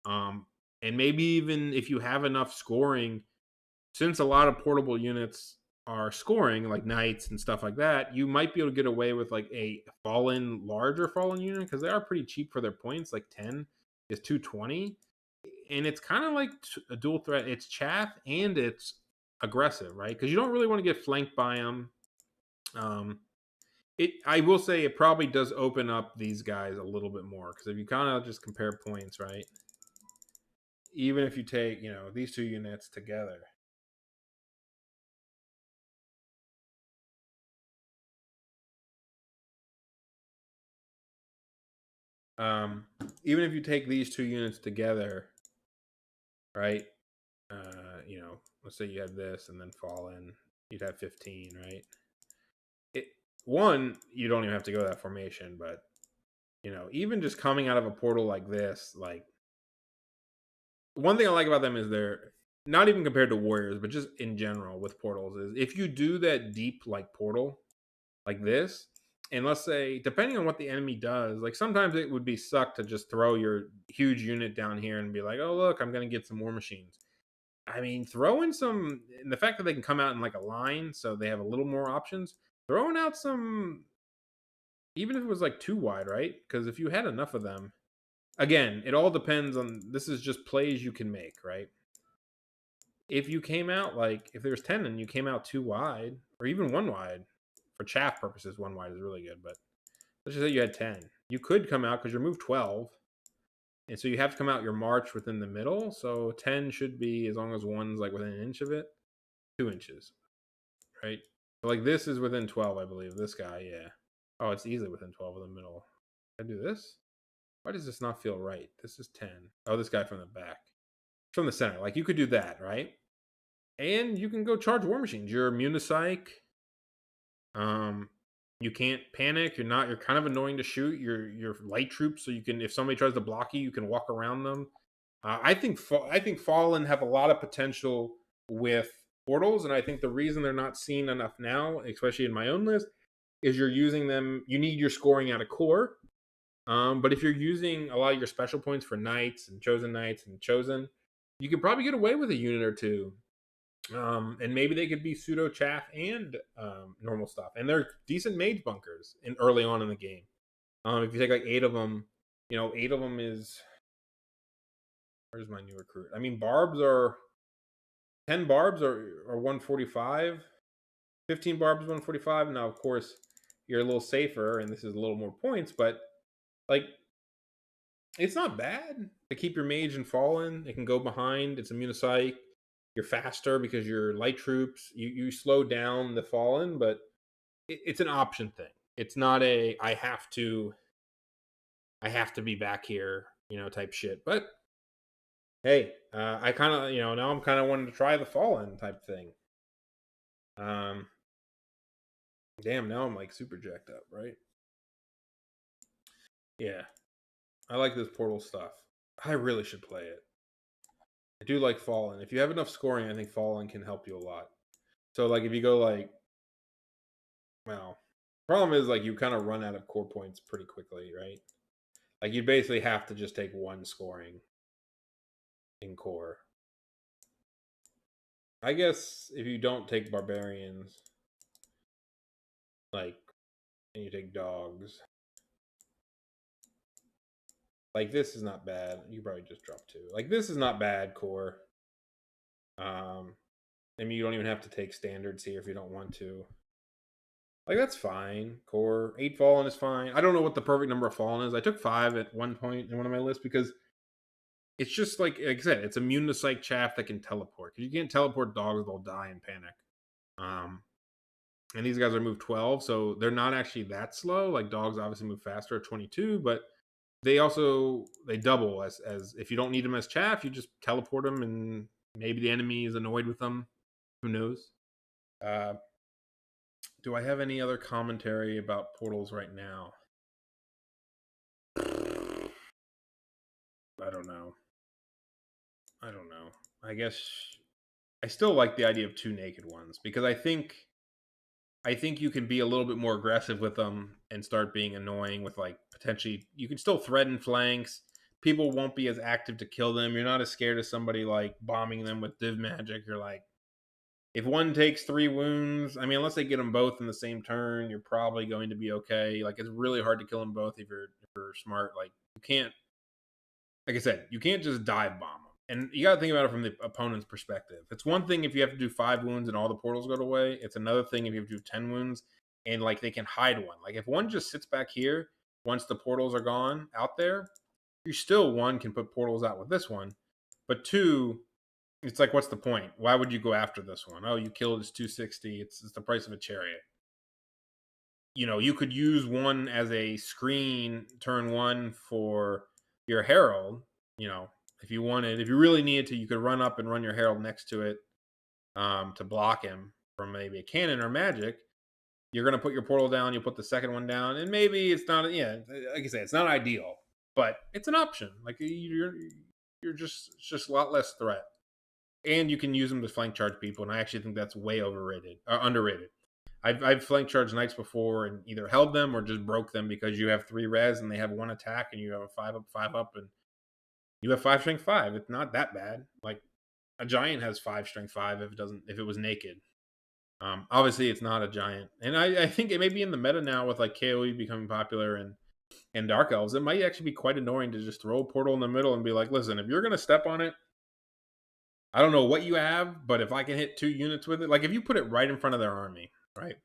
S1: And maybe even if you have enough scoring, since a lot of portable units are scoring like knights and stuff like that, you might be able to get away with like a larger fallen unit because they are pretty cheap for their points. Like 10 is 220, and it's kind of like a dual threat. It's chaff and it's aggressive, right? Because you don't really want to get flanked by them. I will say it probably does open up these guys a little bit more because if you kind of just compare points, right? Even if you take, you know, these 2 units together. Even if you take these 2 units together, right? You know, let's say you have this and then Fallen, you'd have 15, right? You don't even have to go that formation, but you know, even just coming out of a portal like this, like one thing I like about them is they're not even compared to warriors, but just in general with portals is if you do that deep like portal like this, and let's say depending on what the enemy does, like sometimes it would be suck to just throw your huge unit down here and be like, oh look, I'm gonna get some war machines. I mean, throwing some, and the fact that they can come out in like a line, so they have a little more options. Throwing out some, even if it was like 2 wide, right? Because if you had enough of them, again, it all depends on. This is just plays you can make, right? If you came out like if there's 10 and you came out 2 wide, or even 1 wide, for chaff purposes, 1 wide is really good. But let's just say you had 10, you could come out because you're moved 12. And so you have to come out your march within the middle. So 10 should be, as long as 1's like within an inch of it, 2 inches, right? So like this is within 12, I believe. This guy, yeah. Oh, it's easily within 12 of the middle. Can I do this? Why does this not feel right? This is 10. Oh, this guy from the back. From the center. Like, you could do that, right? And you can go charge War Machines. You're immune to Psych. You can't panic. You're kind of annoying to shoot. You're light troops, so you can, if somebody tries to block you, you can walk around them. I think Fallen have a lot of potential with portals, and I think the reason they're not seen enough now, especially in my own list, is you're using them. You need your scoring out of core. But if you're using a lot of your special points for Knights and Chosen, you could probably get away with a unit or two. And maybe they could be pseudo chaff and normal stuff, and they're decent mage bunkers in early on in the game. If you take like 8 of them, 8 of them is, where's my new recruit? I mean, barbs are 10 barbs are 145, 15 barbs 145. Now, of course, you're a little safer, and this is a little more points, but like, it's not bad to keep your mage and Fallen. It can go behind. It's immune to Psych. You're faster because you're light troops. You slow down the Fallen, but it's an option thing. It's not a I have to be back here, type shit. But hey, I kind of, now I'm kind of wanting to try the Fallen type thing. Damn, now I'm like super jacked up, right? Yeah, I like this portal stuff. I really should play it. I do like Fallen. If you have enough scoring, I think Fallen can help you a lot. So, like, if you go like, well, problem is like you kind of run out of core points pretty quickly, right? Like, you basically have to just take 1 scoring in core. I guess if you don't take barbarians, like, and you take dogs, like, this is not bad. You probably just drop 2. Like, this is not bad core. I mean, you don't even have to take standards here if you don't want to. Like, that's fine. Core 8 Fallen is fine. I don't know what the perfect number of Fallen is. I took 5 at one point in one of my lists because it's just like I said, it's immune to Psych chaff that can teleport. Because you can't teleport dogs, they'll die in panic. And these guys are move 12, so they're not actually that slow. Like, dogs obviously move faster at 22, but they double as if you don't need them as chaff, you just teleport them, and maybe the enemy is annoyed with them. Who knows? Do I have any other commentary about portals right now? I don't know. I guess I still like the idea of 2 naked ones because I think you can be a little bit more aggressive with them and start being annoying with, like, potentially you can still threaten flanks. People won't be as active to kill them. You're not as scared of somebody like bombing them with div magic. You're like, if one takes 3 wounds, I mean, unless they get them both in the same turn, you're probably going to be okay. Like, it's really hard to kill them both if you're smart. Like, you can't, like I said, you can't just dive bomb them. And you got to think about it from the opponent's perspective. It's one thing if you have to do 5 wounds and all the portals go away. It's another thing if you have to do 10 wounds and, like, they can hide one. Like, if one just sits back here once the portals are gone out there, you still, 1, can put portals out with this one. But 2, it's like, what's the point? Why would you go after this one? Oh, you killed his 260. It's the price of a chariot. You could use 1 as a screen turn 1 for your herald. If you really needed to, you could run up and run your herald next to it to block him from maybe a cannon or magic. You're going to put your portal down. You'll put the second one down, and maybe it's not. Yeah, like I say, it's not ideal, but it's an option. Like, you're just it's just a lot less threat, and you can use them to flank charge people. And I actually think that's way underrated. I've flank charged knights before and either held them or just broke them because you have 3 res and they have 1 attack and you have a 5 up, and you have 5 strength 5. It's not that bad. Like, a giant has 5 strength 5 if it was naked. Obviously it's not a giant, and I think it may be in the meta now with, like, KOE becoming popular and Dark Elves. It might actually be quite annoying to just throw a portal in the middle and be like, listen, if you're gonna step on it, I don't know what you have, but if I can hit 2 units with it, like, if you put it right in front of their army, right?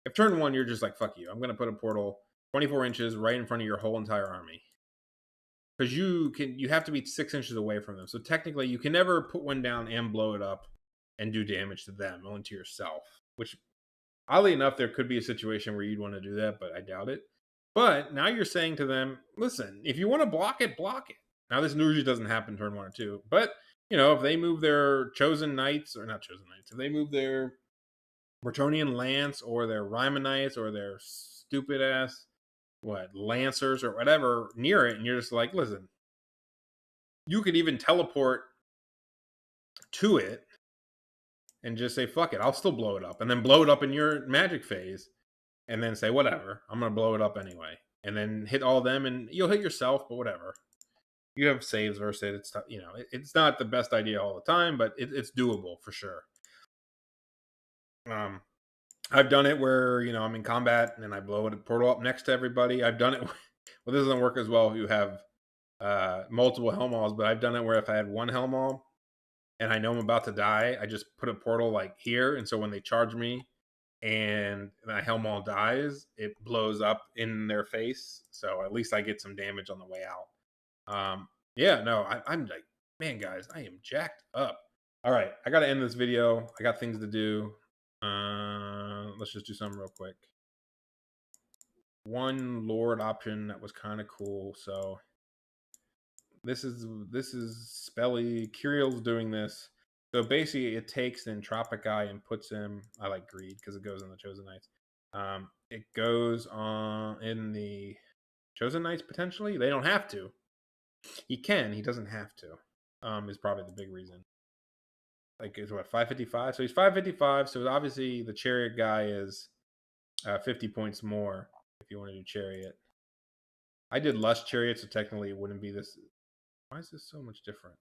S1: If turn 1 you're just like, fuck you, I'm gonna put a portal 24 inches right in front of your whole entire army. Because you have to be 6 inches away from them. So technically you can never put one down and blow it up and do damage to them, only to yourself. Which, oddly enough, there could be a situation where you'd want to do that, but I doubt it. But now you're saying to them, listen, if you want to block it, block it. Now this usually doesn't happen turn 1 or 2, but if they move their chosen knights, or not chosen knights, if they move their Bretonnian lance or their Rymanites or their stupid ass lancers or whatever near it, and you're just like, listen, you could even teleport to it and just say, fuck it, I'll still blow it up, and then blow it up in your magic phase, and then say, whatever, I'm gonna blow it up anyway, and then hit all of them, and you'll hit yourself, but whatever. You have saves versus it. It's it's not the best idea all the time, but it's doable for sure. I've done it where I'm in combat and then I blow a portal up next to everybody. I've done it. Well, this doesn't work as well if you have multiple Helmals, but I've done it where if I had one Helmal and I know I'm about to die, I just put a portal like here, and so when they charge me and my Helmal dies, it blows up in their face. So at least I get some damage on the way out. Yeah, no, I'm like, man, guys, I am jacked up. All right, I got to end this video. I got things to do. Let's just do something real quick. One Lord option that was kind of cool. So this is Spelly. Kyriel's doing this. So basically, it takes the Entropic guy and puts him. I like Greed because it goes in the Chosen Knights. It goes on in the Chosen Knights potentially. They don't have to. He can. He doesn't have to. Is probably the big reason. Like, is what, 555? So he's 555. So obviously the Chariot guy is 50 points more if you want to do Chariot. I did Lust Chariot, so technically it wouldn't be this. Why is this so much different?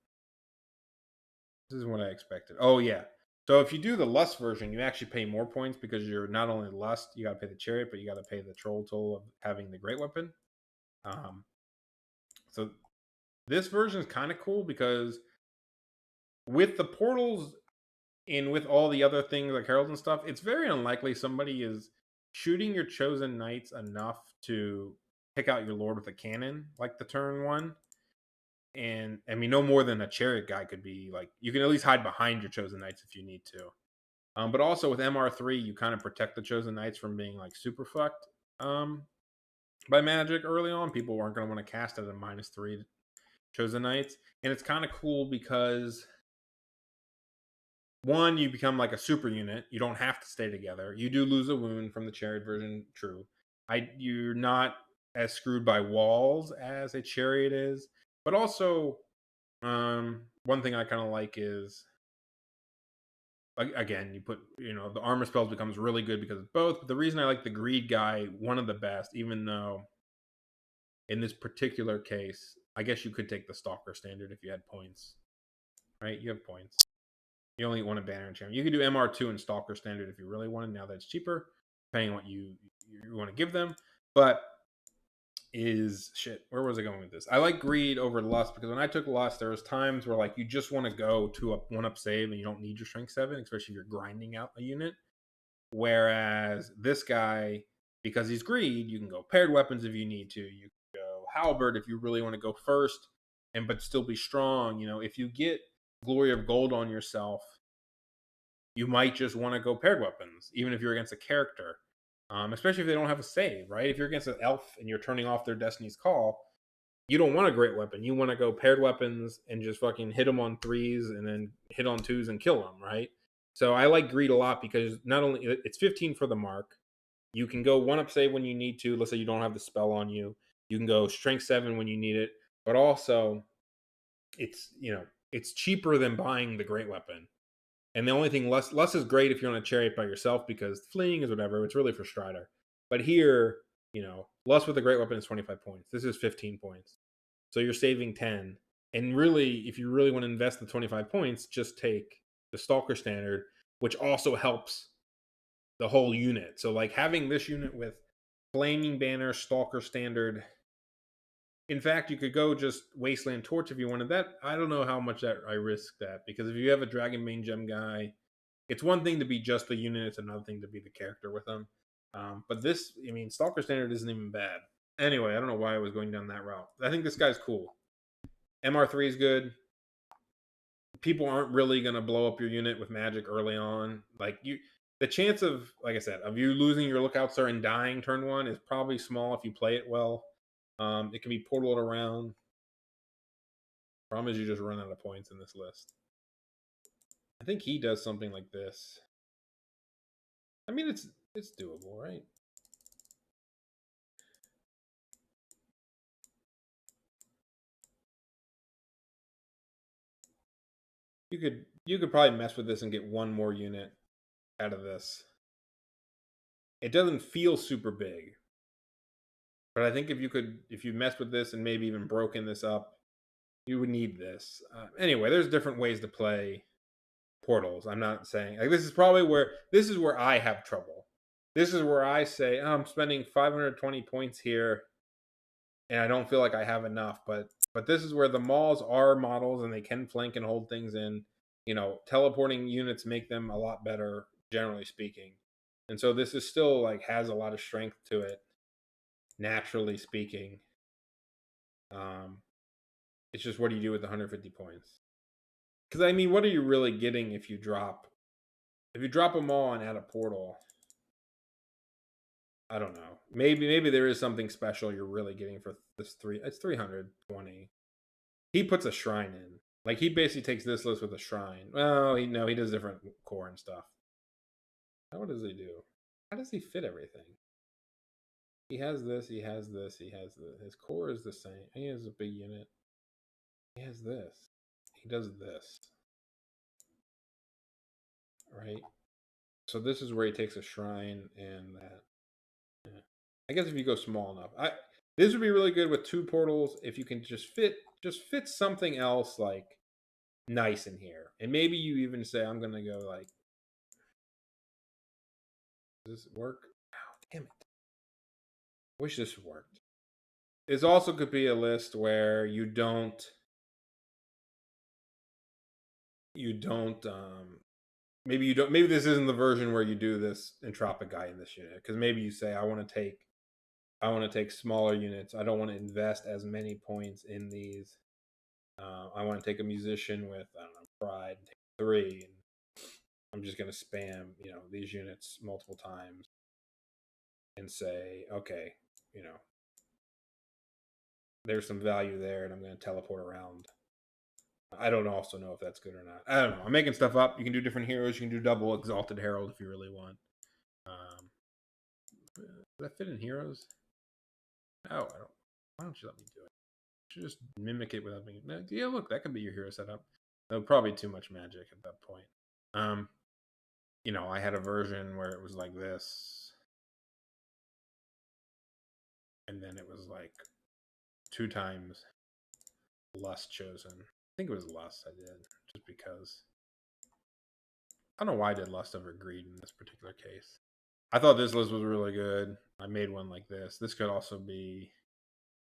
S1: This is what I expected. Oh, yeah. So if you do the Lust version, you actually pay more points because you're not only Lust, you got to pay the Chariot, but you got to pay the Troll Toll of having the Great Weapon. So this version is kind of cool because with the portals and with all the other things like heralds and stuff, it's very unlikely somebody is shooting your chosen knights enough to pick out your lord with a cannon like the turn 1. And I mean, no more than a chariot guy could be. Like, you can at least hide behind your chosen knights if you need to. But also with MR3, you kind of protect the chosen knights from being like super fucked by magic early on. People aren't going to want to cast at a -3 chosen knights, and it's kind of cool because one, you become like a super unit. You don't have to stay together. You do lose a wound from the chariot version, true. You're not as screwed by walls as a chariot is. But also, one thing I kind of like is, again, you put, the armor spells becomes really good because of both. But the reason I like the greed guy, one of the best, even though in this particular case, I guess you could take the Stalker standard if you had points, right? You have points. You only want a banner and champion. You can do MR2 and Stalker standard if you really wanted. Now that it's cheaper, depending on what you want to give them. But where was I going with this? I like Greed over Lust because when I took Lust, there was times where like you just want to go to a 1-up save and you don't need your Strength 7, especially if you're grinding out a unit. Whereas this guy, because he's Greed, you can go paired weapons if you need to. You can go Halberd if you really want to go first, but still be strong. If you get Glory of Gold on yourself, you might just want to go paired weapons, even if you're against a character, especially if they don't have a save, right? If you're against an elf and you're turning off their Destiny's Call, you don't want a great weapon. You want to go paired weapons and just fucking hit them on 3s and then hit on 2s and kill them, right? So I like Greed a lot because not only it's 15 for the mark, you can go 1-up save when you need to. Let's say you don't have the spell on you. You can go Strength 7 when you need it, but also it's cheaper than buying the great weapon. And the only thing less is great if you're on a chariot by yourself because fleeing is whatever. It's really for Strider. But here, Lust with a great weapon is 25 points. This is 15 points. So you're saving 10. And really, if you really want to invest the 25 points, just take the Stalker standard, which also helps the whole unit. So like having this unit with Flaming Banner, Stalker standard. In fact, you could go just Wasteland Torch if you wanted that. I don't know how much that I risk that, because if you have a Dragonbane Gem guy, it's one thing to be just the unit, it's another thing to be the character with them. But this, Stalker Standard isn't even bad. Anyway, I don't know why I was going down that route. I think this guy's cool. MR3 is good. People aren't really going to blow up your unit with magic early on. Like, the chance of, like I said, of you losing your Lookout Star and dying turn 1 is probably small if you play it well. It can be portaled around. Problem is you just run out of points in this list. I think he does something like this. I mean, it's doable, right? You could probably mess with this and get one more unit out of this. It doesn't feel super big, but I think if you mess with this and maybe even broken this up, you would need this. Anyway, there's different ways to play portals. I'm not saying like this is where I have trouble. This is where I say, oh, I'm spending 520 points here, and I don't feel like I have enough. But this is where the Maws are models and they can flank and hold things in. You know, teleporting units make them a lot better, generally speaking. And so this is still like has a lot of strength to it, naturally speaking. It's just what do you do with the 150 points? Because I mean, what are you really getting if you drop them all and add a portal? I don't know. Maybe there is something special you're really getting for this three. It's 320. He puts a shrine in. Like he basically takes this list with a shrine. Well, he does different core and stuff. What does he do? How does he fit everything? He has this. He has this. He has this. His core is the same. He has a big unit. He has this. He does this. Right. So this is where he takes a shrine and that. Yeah. I guess if you go small enough, this would be really good with 2 portals if you can just fit something else like nice in here, and maybe you even say I'm gonna go like, does this work? Oh, damn it! Wish this worked. This also could be a list where you don't maybe this isn't the version where you do this entropic guy in this unit, because maybe you say I want to take smaller units. I don't want to invest as many points in these. I want to take a musician with, I don't know, pride, and take 3, and I'm just going to spam, these units multiple times and say, okay, there's some value there, and I'm going to teleport around. I don't also know if that's good or not. I don't know. I'm making stuff up. You can do different heroes. You can do double Exalted Herald if you really want. Does that fit in heroes? Oh, I don't. Why don't you let me do it? You should just mimic it without being. Yeah, look, that could be your hero setup. Though probably too much magic at that point. I had a version where it was like this, and then it was like 2 times Lust chosen. I think it was Lust I did, just because. I don't know why I did Lust over Greed in this particular case. I thought this list was really good. I made one like this. This could also be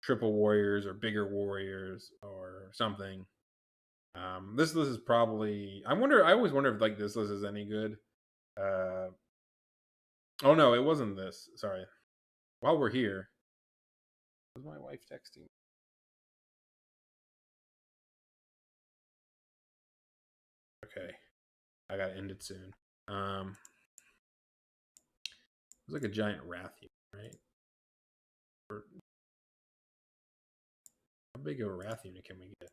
S1: triple warriors or bigger warriors or something. This list is probably. I always wonder if like this list is any good. Oh no, it wasn't this. Sorry. While we're here, was my wife texting? Okay, I gotta end it soon. It's like a giant wrath unit, right? How big of a wrath unit can we get?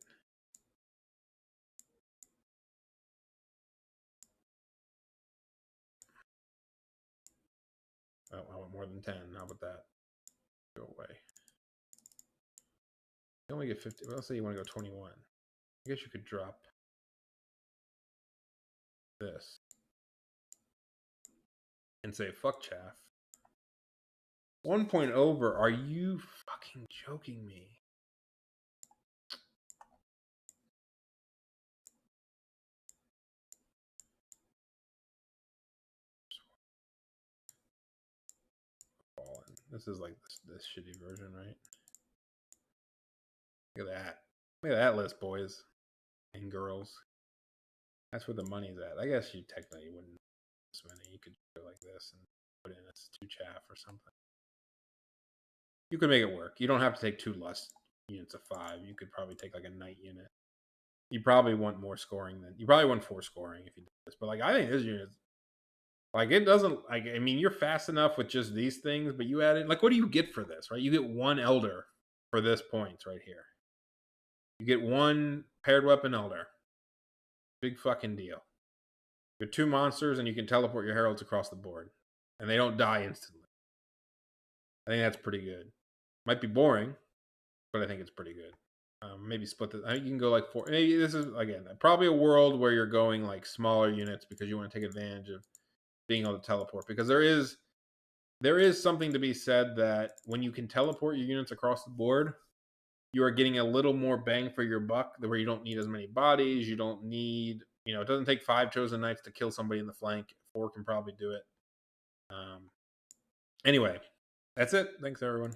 S1: Oh, I want more than 10. How about that? Go away. You only get 50. Well, let's say you want to go 21. I guess you could drop this and say fuck chaff. 1 point over. Are you fucking joking me? This is like this shitty version, right? Look at that. Look at that list, boys and girls. That's where the money's at. I guess you technically wouldn't this many. You could go like this and put in as 2 chaff or something. You could make it work. You don't have to take 2 Lust units of 5. You could probably take like a Knight unit. You probably want more scoring than you probably want 4 scoring if you do this. But like I think this unit Like, it doesn't, like, I mean, you're fast enough with just these things, but you add it, like, what do you get for this, right? You get 1 Elder for this points right here. You get 1 paired weapon Elder. Big fucking deal. You get 2 monsters, and you can teleport your heralds across the board. And they don't die instantly. I think that's pretty good. Might be boring, but I think it's pretty good. Maybe split this. I think you can go like 4. Maybe this is, again, probably a world where you're going like smaller units because you want to take advantage of being able to teleport. Because there is something to be said that when you can teleport your units across the board, you are getting a little more bang for your buck, where you don't need as many bodies. You don't need, it doesn't take 5 chosen knights to kill somebody in the flank. 4 can probably do it. Anyway, that's it. Thanks, everyone.